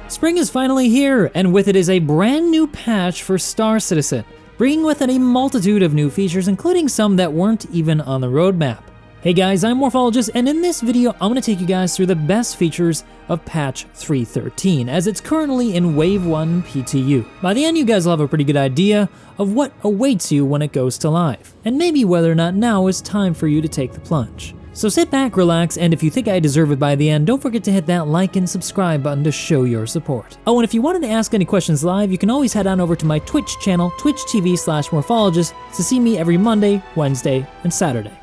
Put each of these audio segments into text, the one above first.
Spring is finally here, and with it is a brand new patch for Star Citizen, bringing with it a multitude of new features, including some that weren't even on the roadmap. Hey guys, I'm Morphologist, and in this video, I'm going to take you guys through the best features of patch 3.13, as it's currently in Wave 1 PTU. By the end, you guys will have a pretty good idea of what awaits you when it goes to live, and maybe whether or not now is time for you to take the plunge. So sit back, relax, and if you think I deserve it by the end, don't forget to hit that like and subscribe button to show your support. Oh, and if you wanted to ask any questions live, you can always head on over to my Twitch channel, twitch.tv/morphologist, to see me every Monday, Wednesday, and Saturday.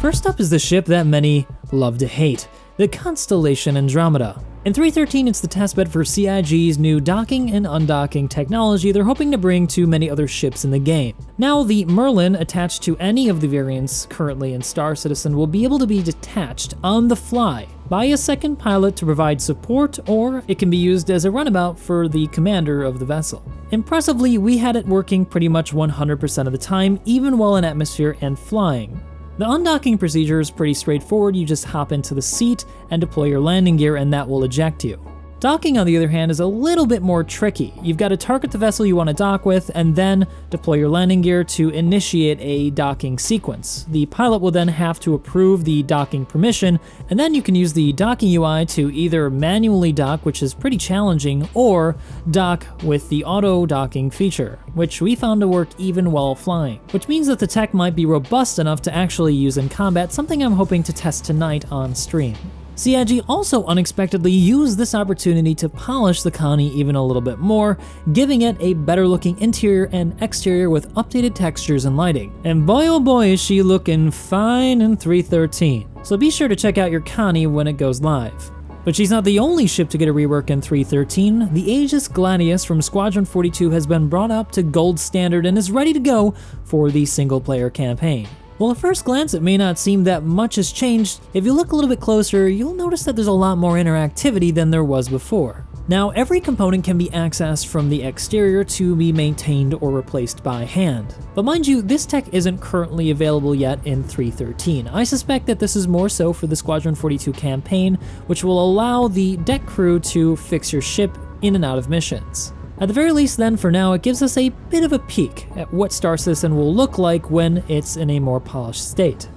First up is the ship that many love to hate, the Constellation Andromeda. In 3.13, it's the testbed for CIG's new docking and undocking technology they're hoping to bring to many other ships in the game. Now, the Merlin attached to any of the variants currently in Star Citizen will be able to be detached on the fly by a second pilot to provide support, or it can be used as a runabout for the commander of the vessel. Impressively, we had it working pretty much 100% of the time, even while in atmosphere and flying. The undocking procedure is pretty straightforward. You just hop into the seat and deploy your landing gear, and that will eject you. Docking, on the other hand, is a little bit more tricky. You've got to target the vessel you want to dock with and then deploy your landing gear to initiate a docking sequence. The pilot will then have to approve the docking permission, and then you can use the docking UI to either manually dock, which is pretty challenging, or dock with the auto docking feature, which we found to work even while flying, which means that the tech might be robust enough to actually use in combat, something I'm hoping to test tonight on stream. CIG also unexpectedly used this opportunity to polish the Connie even a little bit more, giving it a better looking interior and exterior with updated textures and lighting. And boy oh boy is she looking fine in 3.13, so be sure to check out your Connie when it goes live. But she's not the only ship to get a rework in 3.13. The Aegis Gladius from Squadron 42 has been brought up to gold standard and is ready to go for the single player campaign. Well, at first glance, it may not seem that much has changed. If you look a little bit closer, you'll notice that there's a lot more interactivity than there was before. Now, every component can be accessed from the exterior to be maintained or replaced by hand. But mind you, this tech isn't currently available yet in 3.13. I suspect that this is more so for the Squadron 42 campaign, which will allow the deck crew to fix your ship in and out of missions. At the very least then, for now, it gives us a bit of a peek at what Star Citizen will look like when it's in a more polished state.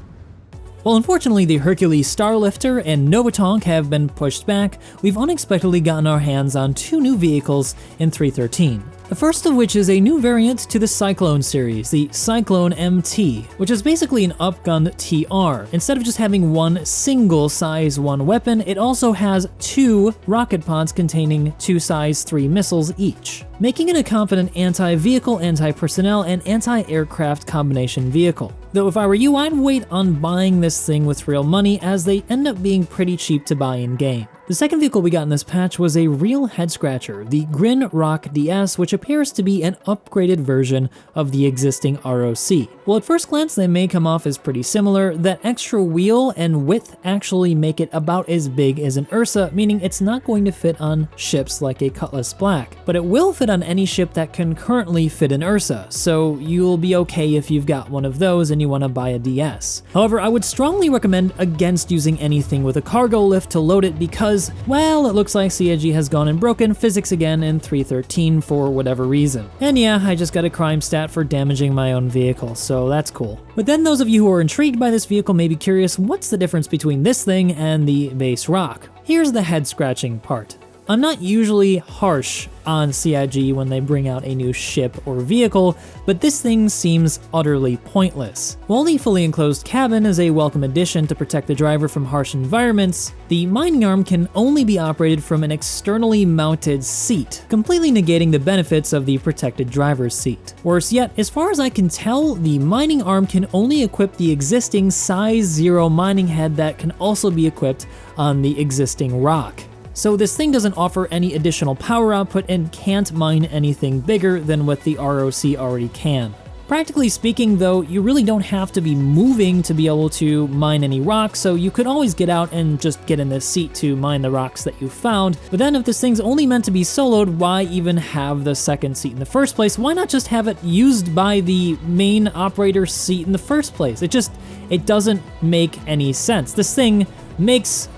Well, unfortunately, the Hercules Starlifter and Novatonk have been pushed back. We've unexpectedly gotten our hands on two new vehicles in 3.13. The first of which is a new variant to the Cyclone series, the Cyclone MT, which is basically an upgunned TR. Instead of just having one single size 1 weapon, it also has 2 rocket pods containing 2 size 3 missiles each, making it a confident anti-vehicle, anti-personnel, and anti-aircraft combination vehicle. Though if I were you, I'd wait on buying this thing with real money, as they end up being pretty cheap to buy in-game. The second vehicle we got in this patch was a real head-scratcher, the Grin Rock DS, which appears to be an upgraded version of the existing ROC. Well, at first glance, they may come off as pretty similar. That extra wheel and width actually make it about as big as an Ursa, meaning it's not going to fit on ships like a Cutlass Black, but it will fit on any ship that can currently fit an Ursa, so you'll be okay if you've got one of those and you want to buy a DS. However, I would strongly recommend against using anything with a cargo lift to load it because, well, it looks like CIG has gone and broken physics again in 3.13 for whatever reason. And yeah, I just got a crime stat for damaging my own vehicle, so that's cool. But then those of you who are intrigued by this vehicle may be curious, what's the difference between this thing and the base rock? Here's the head-scratching part. I'm not usually harsh on CIG when they bring out a new ship or vehicle, but this thing seems utterly pointless. While the fully enclosed cabin is a welcome addition to protect the driver from harsh environments, the mining arm can only be operated from an externally mounted seat, completely negating the benefits of the protected driver's seat. Worse yet, as far as I can tell, the mining arm can only equip the existing size 0 mining head that can also be equipped on the existing rock. So this thing doesn't offer any additional power output and can't mine anything bigger than what the ROC already can. Practically speaking though, you really don't have to be moving to be able to mine any rocks, so you could always get out and just get in this seat to mine the rocks that you found. But then if this thing's only meant to be soloed, why even have the second seat in the first place? Why not just have it used by the main operator's seat in the first place? It doesn't make any sense. This thing makes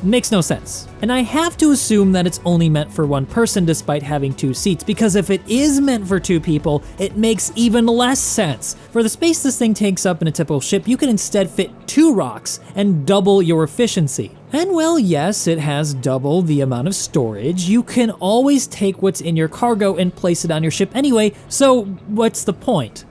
Makes no sense. And I have to assume that it's only meant for one person despite having 2 seats, because if it is meant for 2 people, it makes even less sense. For the space this thing takes up in a typical ship, you can instead fit 2 rocks and double your efficiency. And well, yes, it has double the amount of storage. You can always take what's in your cargo and place it on your ship anyway, so what's the point?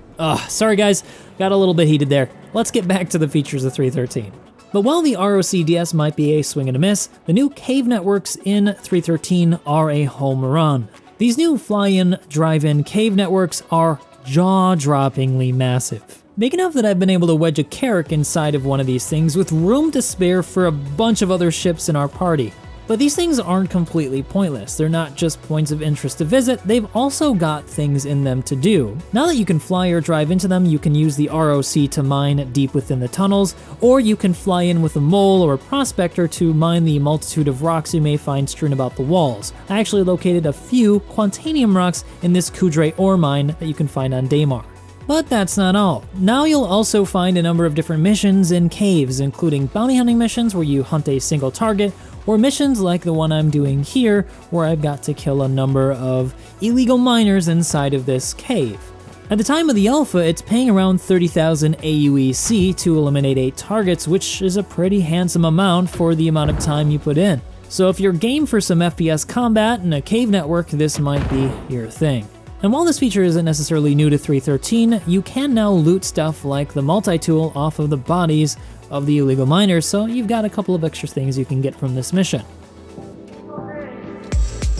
Sorry guys, got a little bit heated there. Let's get back to the features of 313. But while the ROCDS might be a swing and a miss, the new cave networks in 313 are a home run. These new fly-in, drive-in cave networks are jaw-droppingly massive. Big enough that I've been able to wedge a Carrack inside of one of these things with room to spare for a bunch of other ships in our party. But these things aren't completely pointless. They're not just points of interest to visit, they've also got things in them to do. Now that you can fly or drive into them, you can use the ROC to mine deep within the tunnels, or you can fly in with a mole or a prospector to mine the multitude of rocks you may find strewn about the walls. I actually located a few Quantanium rocks in this Kudre ore mine that you can find on Daymar. But that's not all. Now you'll also find a number of different missions in caves, including bounty hunting missions where you hunt a single target, or missions like the one I'm doing here, where I've got to kill a number of illegal miners inside of this cave. At the time of the alpha, it's paying around 30,000 AUEC to eliminate 8 targets, which is a pretty handsome amount for the amount of time you put in. So if you're game for some FPS combat and a cave network, this might be your thing. And while this feature isn't necessarily new to 313, you can now loot stuff like the multi-tool off of the bodies of the illegal miners, so you've got a couple of extra things you can get from this mission.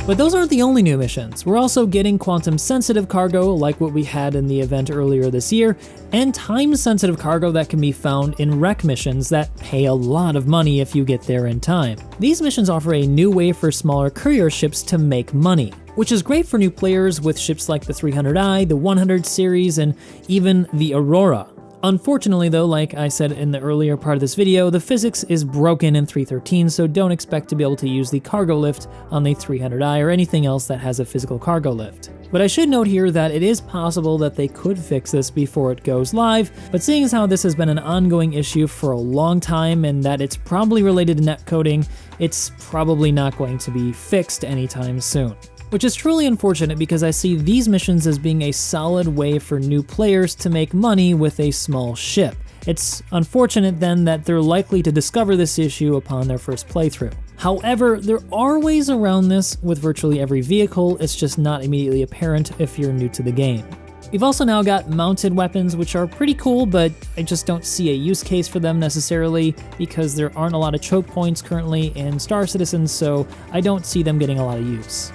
But those aren't the only new missions. We're also getting quantum-sensitive cargo like what we had in the event earlier this year, and time-sensitive cargo that can be found in wreck missions that pay a lot of money if you get there in time. These missions offer a new way for smaller courier ships to make money, which is great for new players with ships like the 300i, the 100 series, and even the Aurora. Unfortunately though, like I said in the earlier part of this video, the physics is broken in 313, so don't expect to be able to use the cargo lift on the 300i or anything else that has a physical cargo lift. But I should note here that it is possible that they could fix this before it goes live, but seeing as how this has been an ongoing issue for a long time and that it's probably related to netcoding, it's probably not going to be fixed anytime soon. Which is truly unfortunate because I see these missions as being a solid way for new players to make money with a small ship. It's unfortunate then that they're likely to discover this issue upon their first playthrough. However, there are ways around this with virtually every vehicle, it's just not immediately apparent if you're new to the game. We've also now got mounted weapons, which are pretty cool, but I just don't see a use case for them necessarily because there aren't a lot of choke points currently in Star Citizen, so I don't see them getting a lot of use.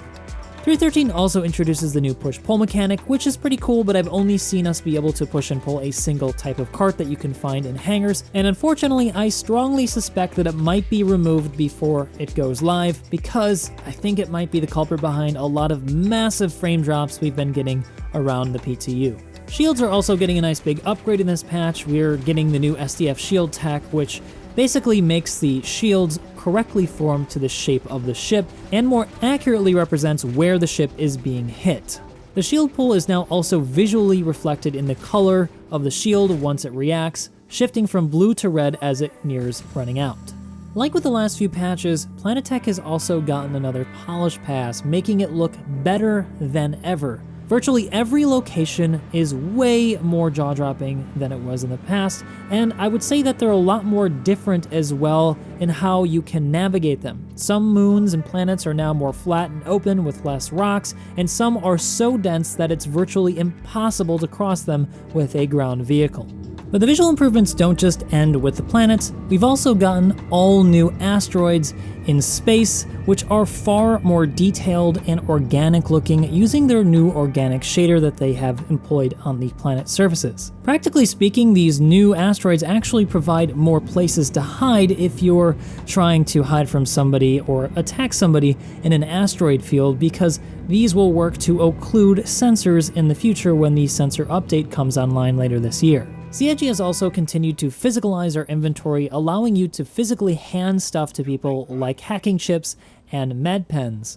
313 also introduces the new push-pull mechanic, which is pretty cool, but I've only seen us be able to push and pull a single type of cart that you can find in hangars, and unfortunately I strongly suspect that it might be removed before it goes live, because I think it might be the culprit behind a lot of massive frame drops we've been getting around the PTU. Shields are also getting a nice big upgrade in this patch. We're getting the new SDF shield tech, which basically makes the shields correctly formed to the shape of the ship and more accurately represents where the ship is being hit. The shield pull is now also visually reflected in the color of the shield once it reacts, shifting from blue to red as it nears running out. Like with the last few patches, Planetech has also gotten another polish pass, making it look better than ever. Virtually every location is way more jaw-dropping than it was in the past, and I would say that they're a lot more different as well in how you can navigate them. Some moons and planets are now more flat and open with less rocks, and some are so dense that it's virtually impossible to cross them with a ground vehicle. But the visual improvements don't just end with the planets. We've also gotten all new asteroids in space, which are far more detailed and organic looking using their new organic shader that they have employed on the planet surfaces. Practically speaking, these new asteroids actually provide more places to hide if you're trying to hide from somebody or attack somebody in an asteroid field, because these will work to occlude sensors in the future when the sensor update comes online later this year. CIG has also continued to physicalize our inventory, allowing you to physically hand stuff to people like hacking chips and med pens.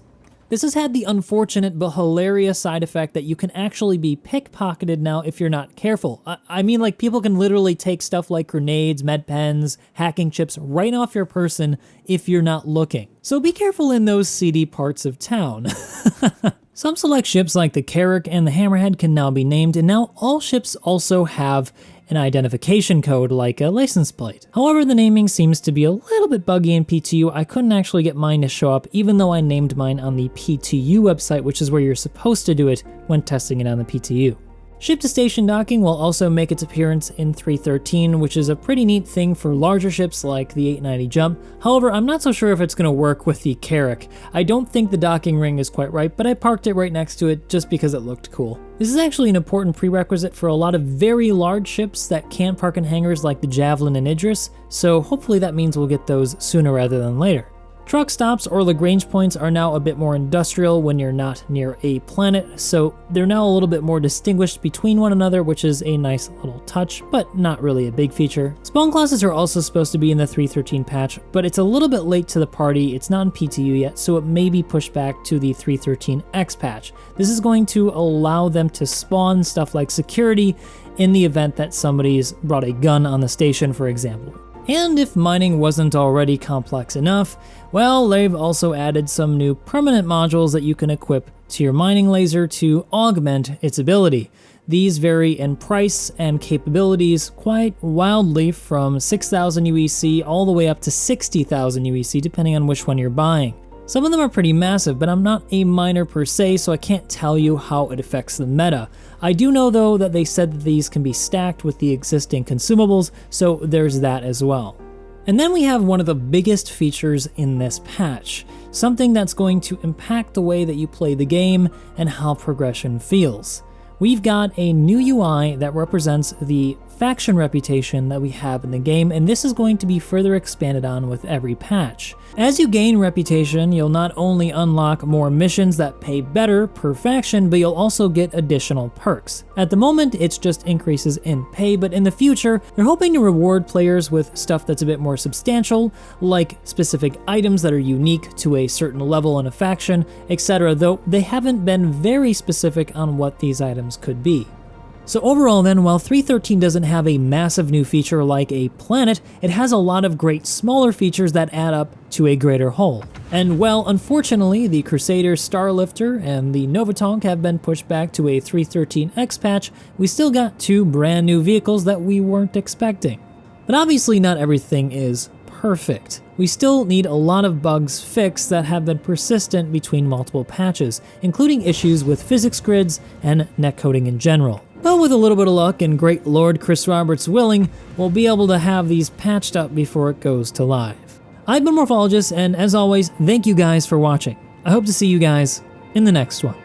This has had the unfortunate but hilarious side effect that you can actually be pickpocketed now if you're not careful. I mean, like, people can literally take stuff like grenades, med pens, hacking chips right off your person if you're not looking. So be careful in those seedy parts of town. Some select ships like the Carrack and the Hammerhead can now be named, and now all ships also have an identification code like a license plate. However, the naming seems to be a little bit buggy in PTU. I couldn't actually get mine to show up even though I named mine on the PTU website, which is where you're supposed to do it when testing it on the PTU. Ship-to-station docking will also make its appearance in 3.13, which is a pretty neat thing for larger ships like the 890 Jump. However, I'm not so sure if it's going to work with the Carrack. I don't think the docking ring is quite right, but I parked it right next to it just because it looked cool. This is actually an important prerequisite for a lot of very large ships that can't park in hangars like the Javelin and Idris, so hopefully that means we'll get those sooner rather than later. Truck stops or Lagrange points are now a bit more industrial when you're not near a planet, so they're now a little bit more distinguished between one another, which is a nice little touch, but not really a big feature. Spawn classes are also supposed to be in the 3.13 patch, but it's a little bit late to the party. It's not in PTU yet, so it may be pushed back to the 3.13X patch. This is going to allow them to spawn stuff like security in the event that somebody's brought a gun on the station, for example. And if mining wasn't already complex enough, well, they've also added some new permanent modules that you can equip to your mining laser to augment its ability. These vary in price and capabilities quite wildly from 6,000 UEC all the way up to 60,000 UEC depending on which one you're buying. Some of them are pretty massive, but I'm not a miner per se, so I can't tell you how it affects the meta. I do know though that they said that these can be stacked with the existing consumables, so there's that as well. And then we have one of the biggest features in this patch, something that's going to impact the way that you play the game and how progression feels. We've got a new UI that represents the faction reputation that we have in the game, and this is going to be further expanded on with every patch. As you gain reputation, you'll not only unlock more missions that pay better per faction, but you'll also get additional perks. At the moment, it's just increases in pay, but in the future, they're hoping to reward players with stuff that's a bit more substantial, like specific items that are unique to a certain level in a faction, etc., though they haven't been very specific on what these items could be. So overall then, while 3.13 doesn't have a massive new feature like a planet, it has a lot of great smaller features that add up to a greater whole. And well, unfortunately, the Crusader Starlifter and the Novatonk have been pushed back to a 3.13X patch, we still got two brand new vehicles that we weren't expecting. But obviously not everything is perfect. We still need a lot of bugs fixed that have been persistent between multiple patches, including issues with physics grids and netcoding in general. But with a little bit of luck and great Lord Chris Roberts willing, we'll be able to have these patched up before it goes to live. I've been Morphologist, and as always, thank you guys for watching. I hope to see you guys in the next one.